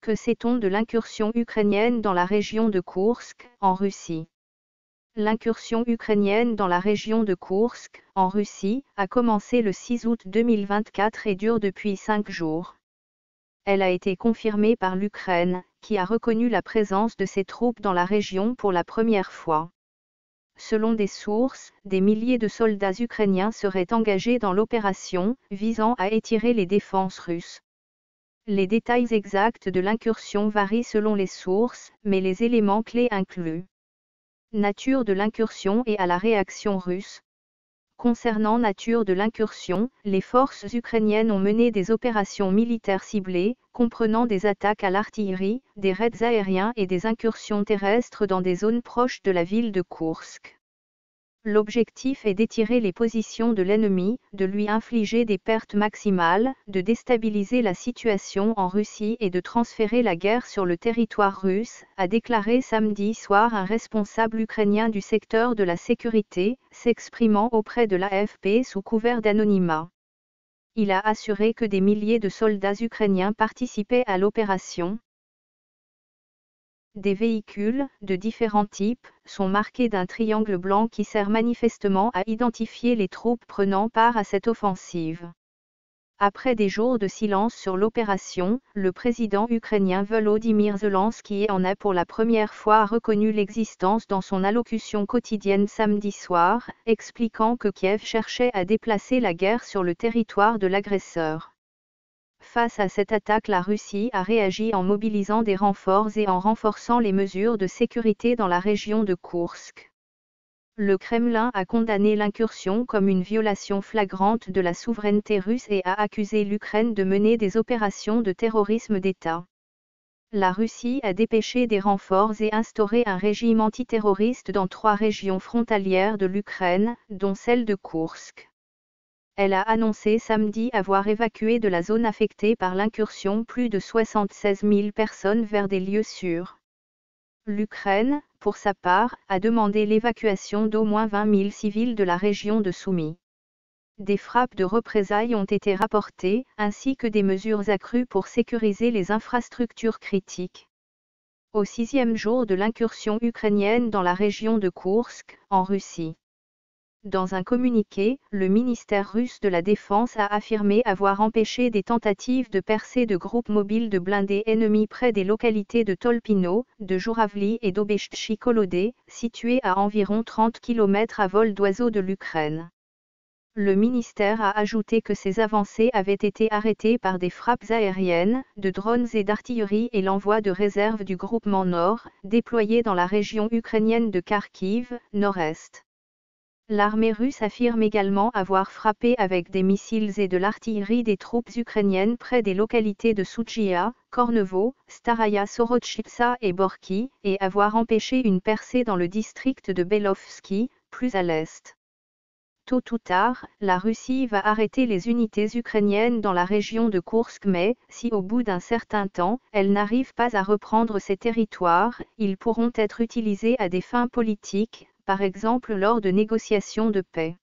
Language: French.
Que sait-on de l'incursion ukrainienne dans la région de Koursk, en Russie? L'incursion ukrainienne dans la région de Koursk, en Russie, a commencé le 6 août 2024 et dure depuis 5 jours. Elle a été confirmée par l'Ukraine, qui a reconnu la présence de ses troupes dans la région pour la première fois. Selon des sources, des milliers de soldats ukrainiens seraient engagés dans l'opération, visant à étirer les défenses russes. Les détails exacts de l'incursion varient selon les sources, mais les éléments clés incluent nature de l'incursion et à la réaction russe. Concernant nature de l'incursion, les forces ukrainiennes ont mené des opérations militaires ciblées, comprenant des attaques à l'artillerie, des raids aériens et des incursions terrestres dans des zones proches de la ville de Koursk. L'objectif est d'étirer les positions de l'ennemi, de lui infliger des pertes maximales, de déstabiliser la situation en Russie et de transférer la guerre sur le territoire russe, a déclaré samedi soir un responsable ukrainien du secteur de la sécurité, s'exprimant auprès de l'AFP sous couvert d'anonymat. Il a assuré que des milliers de soldats ukrainiens participaient à l'opération. Des véhicules, de différents types, sont marqués d'un triangle blanc qui sert manifestement à identifier les troupes prenant part à cette offensive. Après des jours de silence sur l'opération, le président ukrainien Volodymyr Zelensky en a pour la première fois reconnu l'existence dans son allocution quotidienne samedi soir, expliquant que Kiev cherchait à déplacer la guerre sur le territoire de l'agresseur. Face à cette attaque, la Russie a réagi en mobilisant des renforts et en renforçant les mesures de sécurité dans la région de Koursk. Le Kremlin a condamné l'incursion comme une violation flagrante de la souveraineté russe et a accusé l'Ukraine de mener des opérations de terrorisme d'État. La Russie a dépêché des renforts et instauré un régime antiterroriste dans 3 régions frontalières de l'Ukraine, dont celle de Koursk. Elle a annoncé samedi avoir évacué de la zone affectée par l'incursion plus de 76 000 personnes vers des lieux sûrs. L'Ukraine, pour sa part, a demandé l'évacuation d'au moins 20 000 civils de la région de Soumy. Des frappes de représailles ont été rapportées, ainsi que des mesures accrues pour sécuriser les infrastructures critiques. Au 6e jour de l'incursion ukrainienne dans la région de Koursk, en Russie. Dans un communiqué, le ministère russe de la Défense a affirmé avoir empêché des tentatives de percée de groupes mobiles de blindés ennemis près des localités de Tolpino, de Jouravli et d'Obeshchi-Kolodé, situées à environ 30 km à vol d'oiseau de l'Ukraine. Le ministère a ajouté que ces avancées avaient été arrêtées par des frappes aériennes, de drones et d'artillerie et l'envoi de réserves du groupement Nord, déployé dans la région ukrainienne de Kharkiv, nord-est. L'armée russe affirme également avoir frappé avec des missiles et de l'artillerie des troupes ukrainiennes près des localités de Soutchia, Kornevo, Staraya Sorochitsa et Borki, et avoir empêché une percée dans le district de Belovski, plus à l'est. Tôt ou tard, la Russie va arrêter les unités ukrainiennes dans la région de Koursk, mais, si au bout d'un certain temps, elles n'arrivent pas à reprendre ces territoires, ils pourront être utilisés à des fins politiques, par exemple lors de négociations de paix.